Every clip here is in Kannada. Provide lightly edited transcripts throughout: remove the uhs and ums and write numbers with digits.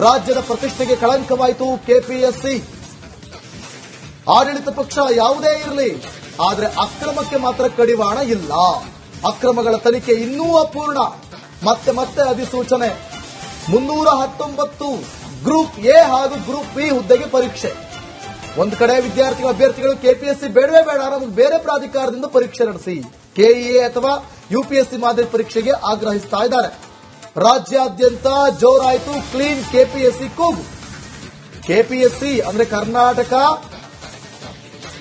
ರಾಜ್ಯದ ಪ್ರತಿಷ್ಠೆಗೆ ಕಳಂಕವಾಯಿತು ಕೆಪಿಎಸ್ಸಿ. ಆಡಳಿತ ಪಕ್ಷ ಯಾವುದೇ ಇರಲಿ, ಆದರೆ ಅಕ್ರಮಕ್ಕೆ ಮಾತ್ರ ಕಡಿವಾಣ ಇಲ್ಲ. ಅಕ್ರಮಗಳ ತನಿಖೆ ಇನ್ನೂ ಅಪೂರ್ಣ. ಮತ್ತೆ ಅಧಿಸೂಚನೆ. 319 ಗ್ರೂಪ್ ಎ ಹಾಗೂ ಗ್ರೂಪ್ ಬಿ ಹುದ್ದೆಗೆ ಪರೀಕ್ಷೆ. ಒಂದು ಕಡೆ ಅಭ್ಯರ್ಥಿಗಳು ಕೆಪಿಎಸ್ಸಿ ಬೇಡವೇ ಬೇಡ, ನಮಗೆ ಬೇರೆ ಪ್ರಾಧಿಕಾರದಿಂದ ಪರೀಕ್ಷೆ ನಡೆಸಿ, ಕೆಇಎ ಅಥವಾ ಯುಪಿಎಸ್ಸಿ ಮಾದರಿ ಪರೀಕ್ಷೆಗೆ ಆಗ್ರಹಿಸ್ತಾ ಇದ್ದಾರೆ. ರಾಜ್ಯಾದ್ಯಂತ ಜೋರಾಯಿತು ಕ್ಲೀನ್ ಕೆಪಿಎಸ್ಸಿ ಕೂಗು. ಕೆಪಿಎಸ್ಸಿ ಅಂದ್ರೆ ಕರ್ನಾಟಕ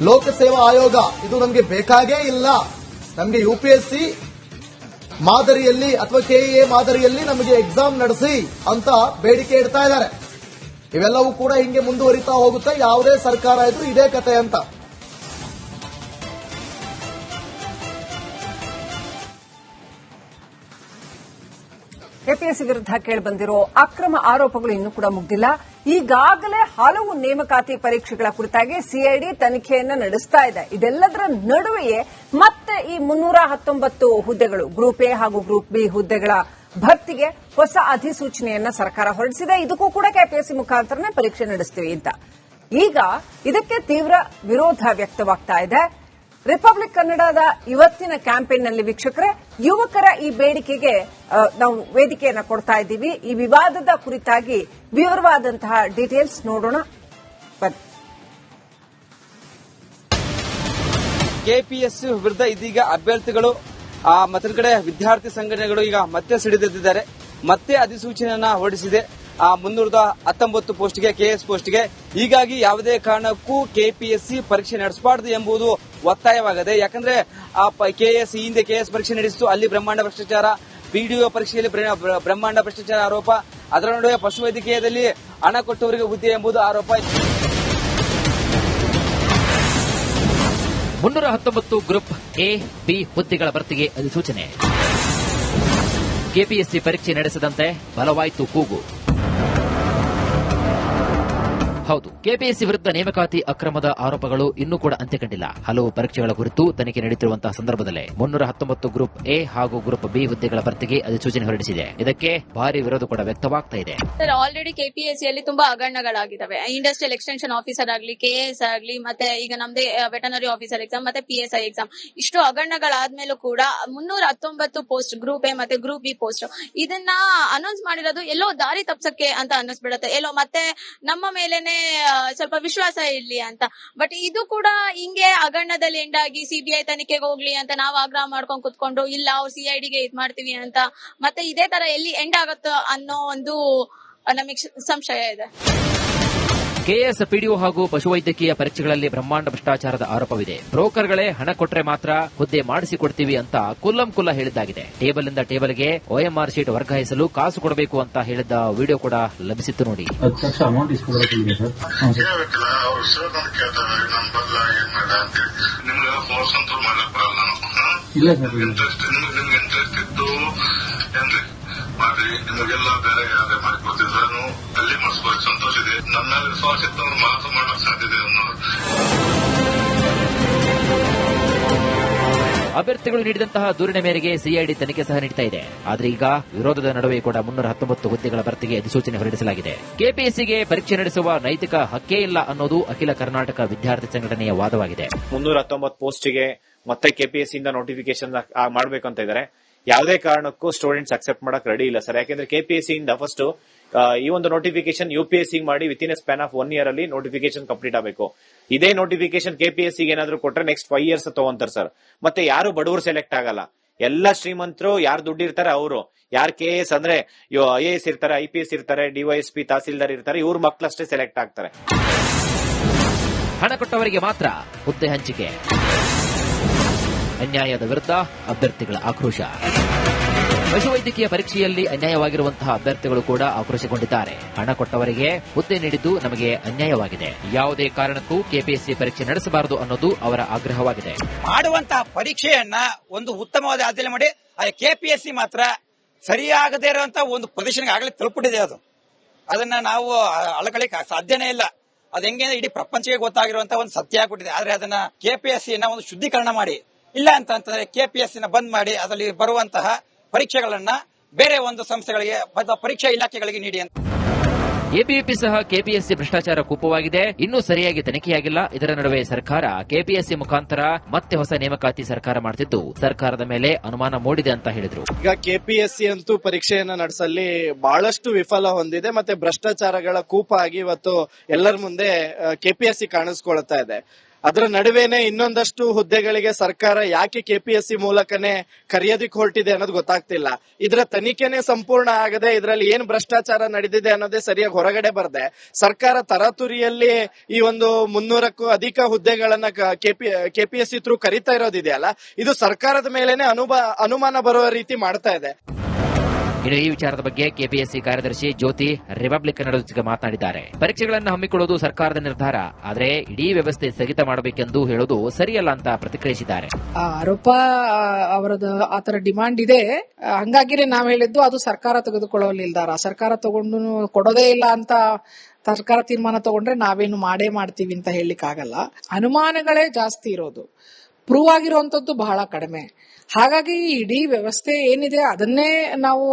ಲೋಕಸೇವಾ ಆಯೋಗ, ಇದು ನಮಗೆ ಬೇಕಾಗೇ ಇಲ್ಲ. ನಮಗೆ ಯುಪಿಎಸ್ಸಿ ಮಾದರಿಯಲ್ಲಿ ಅಥವಾ ಕೆಇಎ ಮಾದರಿಯಲ್ಲಿ ನಮಗೆ ಎಕ್ಸಾಮ್ ನಡೆಸಿ ಅಂತ ಬೇಡಿಕೆ ಇಡ್ತಾ ಇದ್ದಾರೆ. ಇವೆಲ್ಲವೂ ಕೂಡ ಹಿಂಗೆ ಮುಂದುವರಿತಾ ಹೋಗುತ್ತೆ. ಯಾವುದೇ ಸರ್ಕಾರ ಇದ್ರೂ ಇದೇ ಕತೆ ಅಂತ. ಕೆಪಿಎಸ್ಸಿ ವಿರುದ್ಧ ಕೇಳಿಬಂದಿರೋ ಅಕ್ರಮ ಆರೋಪಗಳು ಇನ್ನೂ ಕೂಡ ಮುಗ್ದಿಲ್ಲ. ಈಗಾಗಲೇ ಹಲವು ನೇಮಕಾತಿ ಪರೀಕ್ಷೆಗಳ ಕುರಿತಾಗಿ ಸಿಐಡಿ ತನಿಖೆಯನ್ನ ನಡೆಸ್ತಾ ಇದೆ. ಇದೆಲ್ಲದರ ನಡುವೆಯೇ ಮತ್ತೆ ಈ 319 ಹುದ್ದೆಗಳು ಗ್ರೂಪ್ ಎ ಹಾಗೂ ಗ್ರೂಪ್ ಬಿ ಹುದ್ದೆಗಳ ಭರ್ತಿಗೆ ಹೊಸ ಅಧಿಸೂಚನೆಯನ್ನ ಸರ್ಕಾರ ಹೊರಡಿಸಿದೆ. ಇದಕ್ಕೂ ಕೂಡ ಕೆಪಿಎಸ್ಸಿ ಮುಖಾಂತರನೇ ಪರೀಕ್ಷೆ ನಡೆಸ್ತೀವಿ ಅಂತ. ಈಗ ಇದಕ್ಕೆ ತೀವ್ರ ವಿರೋಧ ವ್ಯಕ್ತವಾಗ್ತಾ ಇದೆ. ರಿಪಬ್ಲಿಕ್ ಕನ್ನಡದ ಇವತ್ತಿನ ಕ್ಯಾಂಪೇನ್ನಲ್ಲಿ ವೀಕ್ಷಕರೇ, ಯುವಕರ ಈ ಬೇಡಿಕೆಗೆ ನಾವು ವೇದಿಕೆಯನ್ನು ಕೊಡ್ತಾ ಇದ್ದೀವಿ. ಈ ವಿವಾದದ ಕುರಿತಾಗಿ ವಿವರವಾದಂತಹ ಡೀಟೇಲ್ಸ್ ನೋಡೋಣ. ಕೆಪಿಎಸ್ಸಿ ವಿರುದ್ಧ ಇದೀಗ ಅಭ್ಯರ್ಥಿಗಳು ಮತ್ತೊಂದು ಕಡೆ ವಿದ್ಯಾರ್ಥಿ ಸಂಘಟನೆಗಳು ಈಗ ಮತ್ತೆ ಸಿಡಿದೆದ್ದಿದ್ದಾರೆ. ಮತ್ತೆ ಅಧಿಸೂಚನೆಯನ್ನ ಹೊರಡಿಸಿದೆ 319 ಪೋಸ್ಟ್ಗೆ, ಕೆಎಸ್ ಪೋಸ್ಟ್ಗೆ. ಹೀಗಾಗಿ ಯಾವುದೇ ಕಾರಣಕ್ಕೂ ಕೆಪಿಎಸ್ಸಿ ಪರೀಕ್ಷೆ ನಡೆಸಬಾರದು ಎಂಬುದು ಒತ್ತಾಯವಾಗಿದೆ. ಯಾಕಂದ್ರೆ ಕೆಎಸ್ ಹಿಂದೆ ಕೆಎಸ್ ಪರೀಕ್ಷೆ ನಡೆಸಿತು, ಅಲ್ಲಿ ಬ್ರಹ್ಮಾಂಡ ಭ್ರಷ್ಟಾಚಾರ, ಪಿಡಿಒ ಪರೀಕ್ಷೆಯಲ್ಲಿ ಬ್ರಹ್ಮಾಂಡ ಭ್ರಷ್ಟಾಚಾರ ಆರೋಪ, ಅದರ ನಡುವೆ ಪಶುವೈದ್ಯಕೀಯದಲ್ಲಿ ಹಣ ಕೊಟ್ಟವರಿಗೆ ಹುದ್ದೆ ಎಂಬುದು ಆರೋಪ. 319 ಗ್ರೂಪ್ ಎ, ಬಿ ಹುದ್ದೆಗಳ ಭರ್ತಿಗೆ ಅಧಿಸೂಚನೆ. ಕೆಪಿಎಸ್ಸಿ ಪರೀಕ್ಷೆ ನಡೆಸದಂತೆ ಬಲವಾಯಿತು ಕೂಗು. ಹೌದು, ಕೆಪಿಎಸ್ಸಿ ವಿರುದ್ಧ ನೇಮಕಾತಿ ಅಕ್ರಮದ ಆರೋಪಗಳು ಇನ್ನೂ ಕೂಡ ಅಂತ್ಯ ಕಂಡಿಲ್ಲ. ಹಲವು ಪರೀಕ್ಷೆಗಳ ಕುರಿತು ತನಿಖೆ ನಡೆಯುತ್ತಿರುವಂತಹ ಸಂದರ್ಭದಲ್ಲೇ 319 ಗ್ರೂಪ್ ಎ ಹಾಗೂ ಗ್ರೂಪ್ ಬಿ ಹುದ್ದೆಗಳ ಭರ್ತಿಗೆ ಅಧಿಸೂಚನೆ ಹೊರಡಿಸಿದೆ. ಇದಕ್ಕೆ ಭಾರಿ ವಿರೋಧ ಕೂಡ ವ್ಯಕ್ತವಾಗ್ತಾ ಇದೆ. ಆಲ್ರೆಡಿ ಕೆಪಿಎಸ್ಸಿಯಲ್ಲಿ ತುಂಬಾ ಹಗರಣಗಳಾಗಿದ್ದಾವೆ. ಇಂಡಸ್ಟ್ರಿಯಲ್ ಎಕ್ಸ್ಟೆನ್ಷನ್ ಆಫೀಸರ್ ಆಗಲಿ, ಕೆಎಎಸ್ ಆಗಲಿ, ಮತ್ತೆ ಈಗ ನಮ್ದೇ ವೆಟನರಿ ಆಫೀಸರ್ ಎಕ್ಸಾಮ್ ಮತ್ತೆ ಪಿಎಸ್ಐ ಎಕ್ಸಾಮ್, ಇಷ್ಟು ಹಗರಣಗಳಾದ್ಮೇಲೂ ಕೂಡ 319 ಪೋಸ್ಟ್ ಗ್ರೂಪ್ ಎ ಮತ್ತೆ ಗ್ರೂಪ್ ಬಿ ಪೋಸ್ಟ್ ಇದನ್ನ ಅನೌನ್ಸ್ ಮಾಡಿರೋದು ಎಲ್ಲೋ ದಾರಿ ತಪ್ಸಕ್ಕೆ ಅಂತ ಅನ್ನಿಸ್ಬಿಡುತ್ತೆ. ಎಲ್ಲೋ ಮತ್ತೆ ನಮ್ಮ ಮೇಲೆನೆ ಸ್ವಲ್ಪ ವಿಶ್ವಾಸ ಇರ್ಲಿ ಅಂತ. ಬಟ್ ಇದು ಕೂಡ ಹಿಂಗೆ ಹಗರಣದಲ್ಲಿ ಎಂಡ್ ಆಗಿ ಸಿಬಿಐ ತನಿಖೆಗೆ ಹೋಗ್ಲಿ ಅಂತ ನಾವು ಆಗ್ರಹ ಮಾಡ್ಕೊಂಡು ಕುತ್ಕೊಂಡು, ಇಲ್ಲ ಅವ್ರು ಸಿಐಡಿಗೆ ಇದ್ ಮಾಡ್ತೀವಿ ಅಂತ ಮತ್ತೆ ಇದೇ ತರ ಎಲ್ಲಿ ಎಂಡ್ ಆಗುತ್ತೋ ಅನ್ನೋ ಒಂದು ನಮಗೆ ಸಂಶಯ ಇದೆ. ಕೆಎಸ್, ಪಿಡಿಒ ಹಾಗೂ ಪಶುವೈದ್ಯಕೀಯ ಪರೀಕ್ಷೆಗಳಲ್ಲಿ ಬ್ರಹ್ಮಾಂಡ ಭ್ರಷ್ಟಾಚಾರದ ಆರೋಪವಿದೆ. ಬ್ರೋಕರ್ಗಳೇ ಹಣ ಕೊಟ್ಟರೆ ಮಾತ್ರ ಹುದ್ದೆ ಮಾಡಿಸಿಕೊಡ್ತೀವಿ ಅಂತ ಕುಲ್ಲಂ ಹೇಳಿದ್ದಾಗಿದೆ. ಟೇಬಲ್ನಿಂದ ಟೇಬಲ್ಗೆ OMR ಶೀಟ್ ವರ್ಗಾಯಿಸಲು ಕಾಸು ಕೊಡಬೇಕು ಅಂತ ಹೇಳಿದ್ದ ವಿಡಿಯೋ ಕೂಡ ಲಭಿಸಿತ್ತು ನೋಡಿ. ನಿಮಗೆಲ್ಲ ಬೇರೆ ಯಾರೇ ಮಾಡಿಕೊಡ್ತಿದ್ರು ಅಲ್ಲಿ ಮಾಡಿಸ್ಕೊಳ್ಳಿ, ಸಂತೋಷ ಇದೆ. ನನ್ನ ವಿಶ್ವಾಸ ಇತ್ತವ್ರು ಮಾತು ಮಾಡಕ್ ಸಾಧ್ಯತೆ ಅನ್ನೋದು. ಅಭ್ಯರ್ಥಿಗಳು ನೀಡಿದಂತಹ ದೂರಿನ ಮೇರೆಗೆ ಸಿಐಡಿ ತನಿಖೆ ಸಹ ನೀಡುತ್ತಾ ಇದೆ. ಆದರೆ ಈಗ ವಿರೋಧದ ನಡುವೆ ಕೂಡ 319 ಹುದ್ದೆಗಳ ಭರ್ತಿಗೆ ಅಧಿಸೂಚನೆ ಹೊರಡಿಸಲಾಗಿದೆ. ಕೆಪಿಎಸ್ಸಿಗೆ ಪರೀಕ್ಷೆ ನಡೆಸುವ ನೈತಿಕ ಹಕ್ಕೇ ಇಲ್ಲ ಅನ್ನೋದು ಅಖಿಲ ಕರ್ನಾಟಕ ವಿದ್ಯಾರ್ಥಿ ಸಂಘಟನೆಯ ವಾದವಾಗಿದೆ. 319 ಪೋಸ್ಟ್ಗೆ ಮತ್ತೆ ಕೆಪಿಎಸ್ಸಿ ಇಂದ ನೋಟಿಫಿಕೇಶನ್ ಮಾಡಬೇಕಂತ ಇದ್ದಾರೆ. ಯಾವುದೇ ಕಾರಣಕ್ಕೂ ಸ್ಟೂಡೆಂಟ್ಸ್ ಅಕ್ಸೆಪ್ಟ್ ಮಾಡಕ್ ರೆಡಿ ಇಲ್ಲ ಸರ್. ಯಾಕೆಂದ್ರೆ ಕೆಪಿಎಸ್ಸಿ ಇಂದ ಫಸ್ಟ್ ಈ ಒಂದು ನೋಟಿಫಿಕೇಶನ್ ಯುಪಿಎಸ್ಸಿ ಮಾಡಿ within A span of 1 year ಅಲ್ಲಿ ನೋಟಿಫಿಕೇಶನ್ ಕಂಪ್ಲೀಟ್ ಆಗಬೇಕು. ಇದೇ ನೋಟಿಫಿಕೇಶನ್ ಕೆಪಿಎಸ್ಸಿ ಏನಾದ್ರು ಕೊಟ್ರೆ ನೆಕ್ಸ್ಟ್ 5 years ತಗೊಂತಾರೆ ಸರ್. ಮತ್ತೆ ಯಾರು ಬಡವರು ಸೆಲೆಕ್ಟ್ ಆಗಲ್ಲ. ಎಲ್ಲ ಶ್ರೀಮಂತರು, ಯಾರು ದುಡ್ಡು ಇರ್ತಾರೆ ಅವರು, ಯಾರು ಕೆಎಸ್ ಅಂದ್ರೆ IAS ಇರ್ತಾರೆ, IPS ಇರ್ತಾರೆ, ಡಿವೈಎಸ್ಪಿ, ತಹಸೀಲ್ದಾರ್ ಇರ್ತಾರೆ, ಇವ್ರ ಮಕ್ಕಳಷ್ಟೇ ಸೆಲೆಕ್ಟ್ ಆಗ್ತಾರೆ. ಹಣ ಕೊಟ್ಟವರಿಗೆ ಮಾತ್ರ ಹುದ್ದೆ ಹಂಚಿಕೆ. ಅನ್ಯಾಯದ ವಿರುದ್ಧ ಅಭ್ಯರ್ಥಿಗಳ ಆಕ್ರೋಶ. ಪಶುವೈದ್ಯಕೀಯ ಪರೀಕ್ಷೆಯಲ್ಲಿ ಅನ್ಯಾಯವಾಗಿರುವಂತಹ ಅಭ್ಯರ್ಥಿಗಳು ಕೂಡ ಆಕ್ರೋಶಗೊಂಡಿದ್ದಾರೆ. ಹಣ ಕೊಟ್ಟವರಿಗೆ ಹುದ್ದೆ ನೀಡಿದ್ದು ನಮಗೆ ಅನ್ಯಾಯವಾಗಿದೆ. ಯಾವುದೇ ಕಾರಣಕ್ಕೂ ಕೆಪಿಎಸ್ಸಿ ಪರೀಕ್ಷೆ ನಡೆಸಬಾರದು ಅನ್ನೋದು ಅವರ ಆಗ್ರಹವಾಗಿದೆ. ಮಾಡುವಂತಹ ಪರೀಕ್ಷೆಯನ್ನ ಒಂದು ಉತ್ತಮವಾದ ಆದ್ಯತೆ ಮಾಡಿ, ಕೆಪಿಎಸ್ಸಿ ಮಾತ್ರ ಸರಿಯಾಗದೇ ಇರುವಂತಹ ಒಂದು ಪ್ರದೇಶಕ್ಕೆ ಆಗಲೇ ತಲುಪಿಟ್ಟಿದೆ. ಅದನ್ನ ನಾವು ಅಳಕಳಿಕ್ ಸಾಧ್ಯನೇ ಇಲ್ಲ. ಅದ ಹೆಂಗೆ ಇಡೀ ಪ್ರಪಂಚಕ್ಕೆ ಗೊತ್ತಾಗಿರುವಂತಹ ಒಂದು ಸತ್ಯ ಆಗ್ಬಿಟ್ಟಿದೆ. ಆದ್ರೆ ಅದನ್ನ ಕೆಪಿಎಸ್ಸಿಯನ್ನ ಒಂದು ಶುದ್ಧೀಕರಣ ಮಾಡಿ, ಇಲ್ಲ ಅಂತಂದ್ರೆ ಕೆಪಿಎಸ್ಸಿನ ಬಂದ್ ಮಾಡಿ ಅದರಲ್ಲಿ ಬರುವಂತಹ ಪರೀಕ್ಷೆಗಳನ್ನ ಬೇರೆ ಒಂದು ಸಂಸ್ಥೆಗಳಿಗೆ, ಪರೀಕ್ಷಾ ಇಲಾಖೆಗಳಿಗೆ ನೀಡಿ ಅಂತ. ಎಬಿವಿಪಿ ಸಹ ಕೆಪಿಎಸ್ಸಿ ಭ್ರಷ್ಟಾಚಾರ ಕೂಪವಾಗಿದೆ, ಇನ್ನೂ ಸರಿಯಾಗಿ ತನಿಖೆಯಾಗಿಲ್ಲ. ಇದರ ನಡುವೆ ಸರ್ಕಾರ ಕೆಪಿಎಸ್ಸಿ ಮುಖಾಂತರ ಮತ್ತೆ ಹೊಸ ನೇಮಕಾತಿ ಸರ್ಕಾರ ಮಾಡುತ್ತಿದ್ದು ಸರ್ಕಾರದ ಮೇಲೆ ಅನುಮಾನ ಮೂಡಿದೆ ಅಂತ ಹೇಳಿದ್ರು. ಈಗ ಕೆಪಿಎಸ್ಸಿ ಅಂತೂ ಪರೀಕ್ಷೆಯನ್ನ ನಡೆಸಲ್ಲಿ ಬಹಳಷ್ಟು ವಿಫಲ ಹೊಂದಿದೆ, ಮತ್ತೆ ಭ್ರಷ್ಟಾಚಾರಗಳ ಕೂಪ ಆಗಿ ಇವತ್ತು ಎಲ್ಲರ ಮುಂದೆ ಕೆಪಿಎಸ್ಸಿ ಕಾಣಿಸ್ಕೊಳ್ತಾ ಇದೆ. ಅದರ ನಡುವೆನೆ ಇನ್ನೊಂದಷ್ಟು ಹುದ್ದೆಗಳಿಗೆ ಸರ್ಕಾರ ಯಾಕೆ ಕೆಪಿಎಸ್ಸಿ ಮೂಲಕನೇ ಕರೆಯೋದಿಕ್ ಹೊರಟಿದೆ ಅನ್ನೋದು ಗೊತ್ತಾಗ್ತಿಲ್ಲ. ಇದರ ತನಿಖೆನೆ ಸಂಪೂರ್ಣ ಆಗದೆ ಇದರಲ್ಲಿ ಏನ್ ಭ್ರಷ್ಟಾಚಾರ ನಡೆದಿದೆ ಅನ್ನೋದೇ ಸರಿಯಾಗಿ ಹೊರಗಡೆ ಬರದೆ ಸರ್ಕಾರ ತರಾತುರಿಯಲ್ಲಿ ಈ ಒಂದು 300ಕ್ಕೂ ಅಧಿಕ ಹುದ್ದೆಗಳನ್ನ ಕೆಪಿಎಸ್ಸಿ ಥ್ರೂ ಕರೀತಾ ಇರೋದಿದೆಯಲ್ಲ, ಇದು ಸರ್ಕಾರದ ಮೇಲೆನೆ ಅನುಮಾನ ಬರುವ ರೀತಿ ಮಾಡ್ತಾ ಇದೆ. ಇನ್ನು ಈ ವಿಚಾರದ ಬಗ್ಗೆ ಕೆಪಿಎಸ್ಸಿ ಕಾರ್ಯದರ್ಶಿ ಜ್ಯೋತಿ ರಿಪಬ್ಲಿಕ್ ಕನ್ನಡದೊಂದಿಗೆ ಮಾತನಾಡಿದ್ದಾರೆ. ಪರೀಕ್ಷೆಗಳನ್ನು ಹಮ್ಮಿಕೊಳ್ಳುವುದು ಸರ್ಕಾರದ ನಿರ್ಧಾರ, ಆದರೆ ಇಡೀ ವ್ಯವಸ್ಥೆ ಸ್ಥಗಿತ ಮಾಡಬೇಕೆಂದು ಹೇಳುವುದು ಸರಿಯಲ್ಲ ಅಂತ ಪ್ರತಿಕ್ರಿಯಿಸಿದ್ದಾರೆ. ಆರೋಪ ಅವರದ್ದು ಆತರ ಡಿಮಾಂಡ್ ಇದೆ, ಹಂಗಾಗಿನೇ ನಾವ್ ಹೇಳಿದ್ದು ಅದು ಸರ್ಕಾರ ತೆಗೆದುಕೊಳ್ಳುವ ನಿರ್ಧಾರ. ಸರ್ಕಾರ ತಗೊಂಡು ಕೊಡೋದೇ ಇಲ್ಲ ಅಂತ ಸರ್ಕಾರ ತೀರ್ಮಾನ ತಗೊಂಡ್ರೆ ನಾವೇನು ಮಾಡ್ತೀವಿ ಅಂತ ಹೇಳಲಿಕ್ಕೆ ಆಗಲ್ಲ. ಅನುಮಾನಗಳೇ ಜಾಸ್ತಿ ಇರೋದು, ಪ್ರೂವ್ ಆಗಿರುವಂತದ್ದು ಬಹಳ ಕಡಿಮೆ. ಹಾಗಾಗಿ ಇಡೀ ವ್ಯವಸ್ಥೆ ಏನಿದೆ ಅದನ್ನೇ ನಾವು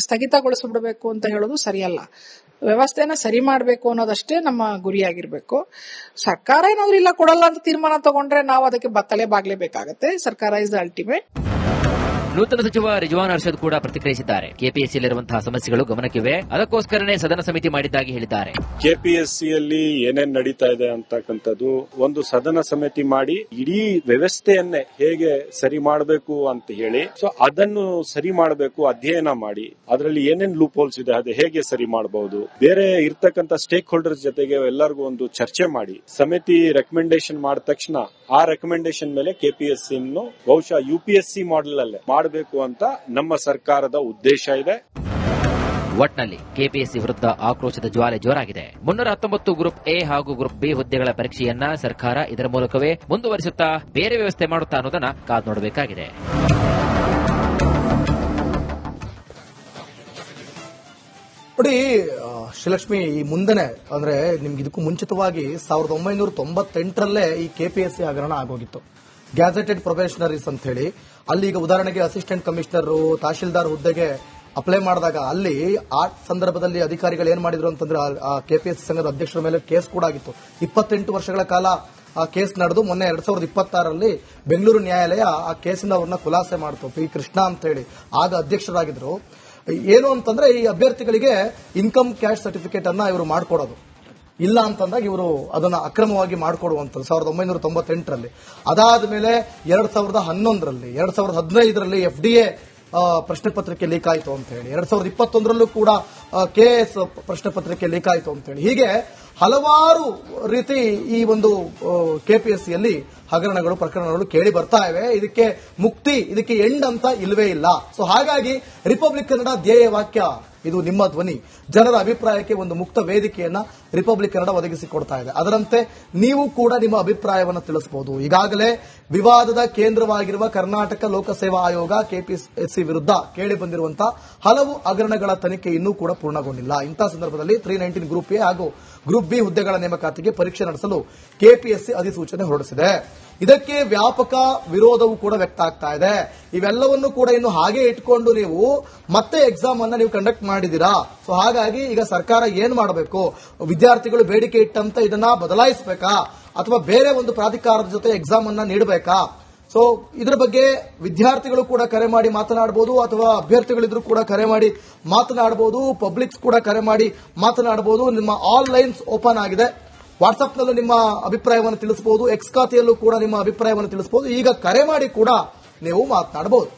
ಸ್ಥಗಿತಗೊಳಿಸ್ಬಿಡ್ಬೇಕು ಅಂತ ಹೇಳೋದು ಸರಿಯಲ್ಲ. ವ್ಯವಸ್ಥೆನ ಸರಿ ಮಾಡಬೇಕು ಅನ್ನೋದಷ್ಟೇ ನಮ್ಮ ಗುರಿಯಾಗಿರ್ಬೇಕು. ಸರ್ಕಾರ ಏನಾದ್ರು ಇಲ್ಲ ಕೊಡಲ್ಲ ಅಂತ ತೀರ್ಮಾನ ತಗೊಂಡ್ರೆ ನಾವು ಅದಕ್ಕೆ ತಲೆ ಬಾಗ್ಲೇಬೇಕಾಗತ್ತೆ. ಸರ್ಕಾರ ಇಸ್ ದ ಅಲ್ಟಿಮೇಟ್. ನೂತನ ಸಚಿವ ರಿಜ್ವಾನ್ ಅರ್ಷದ್ ಕೂಡ ಪ್ರತಿಕ್ರಿಯಿಸಿದ್ದಾರೆ. ಕೆಪಿಎಸ್ಸಿಯಲ್ಲಿರುವಂತಹ ಸಮಸ್ಯೆಗಳು ಗಮನಕ್ಕಿವೆ, ಅದಕ್ಕೋಸ್ಕರನೇ ಸದನ ಸಮಿತಿ ಮಾಡಿದ್ದಾಗಿ ಹೇಳಿದ್ದಾರೆ. ಕೆಪಿಎಸ್ಸಿಯಲ್ಲಿ ಏನೇನ್ ನಡೀತಾ ಇದೆ ಅಂತಕ್ಕಂಥದ್ದು ಒಂದು ಸದನ ಸಮಿತಿ ಮಾಡಿ ಇಡೀ ವ್ಯವಸ್ಥೆಯನ್ನೇ ಹೇಗೆ ಸರಿ ಮಾಡಬೇಕು ಅಂತ ಹೇಳಿ, ಸೊ ಅದನ್ನು ಸರಿ ಮಾಡಬೇಕು, ಅಧ್ಯಯನ ಮಾಡಿ ಅದರಲ್ಲಿ ಏನೇನ್ ಲೂಪ್ ಹೋಲ್ಸ್ ಇದೆ ಅದು ಹೇಗೆ ಸರಿ ಮಾಡಬಹುದು, ಬೇರೆ ಇರ್ತಕ್ಕಂಥ ಸ್ಟೇಕ್ ಹೋಲ್ಡರ್ಸ್ ಜೊತೆಗೆ ಎಲ್ಲರಿಗೂ ಒಂದು ಚರ್ಚೆ ಮಾಡಿ ಸಮಿತಿ ರೆಕಮೆಂಡೇಶನ್ ಮಾಡಿದ ತಕ್ಷಣ ಆ ರೆಕಮೆಂಡೇಶನ್ ಮೇಲೆ ಕೆಪಿಎಸ್ಸಿ ಬಹುಶಃ ಯುಪಿಎಸ್ಸಿ ಮಾಡೆಲ್ ಅಲ್ಲೇ ಮಾಡಬೇಕು ಅಂತ ನಮ್ಮ ಸರ್ಕಾರದ ಉದ್ದೇಶ ಇದೆ. ಒಟ್ನಲ್ಲಿ ಕೆಪಿಎಸ್ಸಿ ವಿರುದ್ಧ ಆಕ್ರೋಶದ ಜ್ವಾಲೆ ಜೋರಾಗಿದೆ. 319 ಗ್ರೂಪ್ ಎ ಹಾಗೂ ಗ್ರೂಪ್ ಬಿ ಹುದ್ದೆಗಳ ಪರೀಕ್ಷೆಯನ್ನ ಸರ್ಕಾರ ಇದರ ಮೂಲಕವೇ ಮುಂದುವರಿಸುತ್ತಾ ಬೇರೆ ವ್ಯವಸ್ಥೆ ಮಾಡುತ್ತಾ ಅನ್ನೋದನ್ನ ಕಾದು ನೋಡಬೇಕಾಗಿದೆ. ನೋಡಿ ಶ್ರೀಲಕ್ಷ್ಮಿ, ಈ ಮುಂದೆನೆ ಅಂದ್ರೆ ನಿಮ್ಗೆ ಇದಕ್ಕೂ ಮುಂಚಿತವಾಗಿ 1998ರಲ್ಲೇ ಈ ಕೆಪಿಎಸ್ಸಿ ಹಗರಣ ಆಗೋಗಿತ್ತು. ಗ್ಯಾಜೆಟೆಡ್ ಪ್ರೊಬೇಷನರೀಸ್ ಅಂತ ಹೇಳಿ ಅಲ್ಲಿ ಈಗ ಉದಾಹರಣೆಗೆ ಅಸಿಸ್ಟೆಂಟ್ ಕಮಿಷನರ್, ತಹಶೀಲ್ದಾರ್ ಹುದ್ದೆಗೆ ಅಪ್ಲೈ ಮಾಡಿದಾಗ ಅಲ್ಲಿ ಆ ಸಂದರ್ಭದಲ್ಲಿ ಅಧಿಕಾರಿಗಳು ಏನ್ ಮಾಡಿದ್ರು ಅಂತಂದ್ರೆ ಆ ಕೆಪಿಎಸ್ಸಿ ಸಂಘದ ಅಧ್ಯಕ್ಷರ ಮೇಲೆ ಕೇಸ್ ಕೂಡ ಆಗಿತ್ತು. 28 ವರ್ಷಗಳ ಕಾಲ ಆ ಕೇಸ್ ನಡೆದು ಮೊನ್ನೆ 2026ರಲ್ಲಿ ಬೆಂಗಳೂರು ನ್ಯಾಯಾಲಯ ಆ ಕೇಸಿನ ಅವ್ರನ್ನ ಖುಲಾಸೆ ಮಾಡಿತು. ಪಿ ಕೃಷ್ಣ ಅಂತ ಹೇಳಿ ಆಗ ಅಧ್ಯಕ್ಷರಾಗಿದ್ರು. ಏನು ಅಂತಂದ್ರೆ ಈ ಅಭ್ಯರ್ಥಿಗಳಿಗೆ ಇನ್ಕಮ್ ಕ್ಯಾಶ್ ಸರ್ಟಿಫಿಕೇಟ್ ಅನ್ನ ಇವರು ಮಾಡ್ಕೊಡೋದು ಇಲ್ಲ ಅಂತಂದಾಗ ಇವರು ಅದನ್ನ ಅಕ್ರಮವಾಗಿ ಮಾಡಿಕೊಡುವಂಥದ್ದು 1998ರಲ್ಲಿ. ಅದಾದ ಮೇಲೆ 2011ರಲ್ಲಿ 2015ರಲ್ಲಿ ಎಫ್ಡಿಎ ಪ್ರಶ್ನೆ ಪತ್ರಿಕೆ ಲೀಕ್ ಆಯಿತು ಅಂತ ಹೇಳಿ, 2021ರಲ್ಲೂ ಕೂಡ ಕೆಎಸ್ ಪ್ರಶ್ನೆ ಪತ್ರಿಕೆ ಲೀಕ್ ಆಯಿತು ಅಂತ ಹೇಳಿ, ಹೀಗೆ ಹಲವಾರು ರೀತಿ ಈ ಒಂದು ಕೆಪಿಎಸ್ಸಿಯಲ್ಲಿ ಹಗರಣಗಳು ಪ್ರಕರಣಗಳು ಕೇಳಿ ಬರ್ತಾ ಇವೆ. ಇದಕ್ಕೆ ಮುಕ್ತಿ, ಇದಕ್ಕೆ ಎಂಡ್ ಅಂತ ಇಲ್ವೇ ಇಲ್ಲ. ಸೊ ಹಾಗಾಗಿ ರಿಪಬ್ಲಿಕ್ ಕನ್ನಡ ಧ್ಯೇಯ ವಾಕ್ಯ ಇದು ನಿಮ್ಮ ಧ್ವನಿ, ಜನರ ಅಭಿಪ್ರಾಯಕ್ಕೆ ಒಂದು ಮುಕ್ತ ವೇದಿಕೆಯನ್ನ ರಿಪಬ್ಲಿಕ್ ಕನ್ನಡ ಒದಗಿಸಿಕೊಡ್ತಾ ಇದೆ. ಅದರಂತೆ ನೀವು ಕೂಡ ನಿಮ್ಮ ಅಭಿಪ್ರಾಯವನ್ನು ತಿಳಿಸಬಹುದು. ಈಗಾಗಲೇ ವಿವಾದದ ಕೇಂದ್ರವಾಗಿರುವ ಕರ್ನಾಟಕ ಲೋಕಸೇವಾ ಆಯೋಗ ಕೆಪಿಎಸ್ಸಿ ವಿರುದ್ಧ ಕೇಳಿ ಬಂದಿರುವಂತಹ ಹಲವು ಹಗರಣಗಳ ತನಿಖೆ ಇನ್ನೂ ಕೂಡ ಪೂರ್ಣಗೊಂಡಿಲ್ಲ. ಇಂತಹ ಸಂದರ್ಭದಲ್ಲಿ 319 ಗ್ರೂಪ್ ಎ ಹಾಗೂ ಗ್ರೂಪ್ ಬಿ ಹುದ್ದೆಗಳ ನೇಮಕಾತಿಗೆ ಪರೀಕ್ಷೆ ನಡೆಸಲು ಕೆಪಿಎಸ್ಸಿ ಅಧಿಸೂಚನೆ ಹೊರಡಿಸಿದೆ. ಇದಕ್ಕೆ ವ್ಯಾಪಕ ವಿರೋಧವೂ ಕೂಡ ವ್ಯಕ್ತ ಆಗ್ತಾ ಇದೆ. ಇವೆಲ್ಲವನ್ನು ಕೂಡ ಇನ್ನು ಹಾಗೆ ಇಟ್ಕೊಂಡು ನೀವು ಮತ್ತೆ ಎಕ್ಸಾಮ್ ಅನ್ನ ನೀವು ಕಂಡಕ್ಟ್ ಮಾಡಿದೀರಾ. ಸೊ ಹಾಗಾಗಿ ಈಗ ಸರ್ಕಾರ ಏನ್ ಮಾಡಬೇಕು, ವಿದ್ಯಾರ್ಥಿಗಳು ಬೇಡಿಕೆ ಇಟ್ಟಂತ ಇದನ್ನ ಬದಲಾಯಿಸಬೇಕಾ ಅಥವಾ ಬೇರೆ ಒಂದು ಪ್ರಾಧಿಕಾರದ ಜೊತೆ ಎಕ್ಸಾಮ್ ಅನ್ನ ನೀಡಬೇಕಾ? ಸೊ ಇದರ ಬಗ್ಗೆ ವಿದ್ಯಾರ್ಥಿಗಳು ಕೂಡ ಕರೆ ಮಾಡಿ ಮಾತನಾಡಬಹುದು, ಅಥವಾ ಅಭ್ಯರ್ಥಿಗಳಿದ್ರು ಕೂಡ ಕರೆ ಮಾಡಿ ಮಾತನಾಡಬಹುದು, ಪಬ್ಲಿಕ್ಸ್ ಕೂಡ ಕರೆ ಮಾಡಿ ಮಾತನಾಡಬಹುದು. ನಿಮ್ಮ ಆಲ್ ಲೈನ್ಸ್ ಓಪನ್ ಆಗಿದೆ. ವಾಟ್ಸ್ಆಪ್ನಲ್ಲೂ ನಿಮ್ಮ ಅಭಿಪ್ರಾಯವನ್ನು ತಿಳಿಸಬಹುದು, ಎಕ್ಸ್ ಖಾತೆಯಲ್ಲೂ ಕೂಡ ನಿಮ್ಮ ಅಭಿಪ್ರಾಯವನ್ನು ತಿಳಿಸಬಹುದು. ಈಗ ಕರೆ ಮಾಡಿ ಕೂಡ ನೀವು ಮಾತನಾಡಬಹುದು.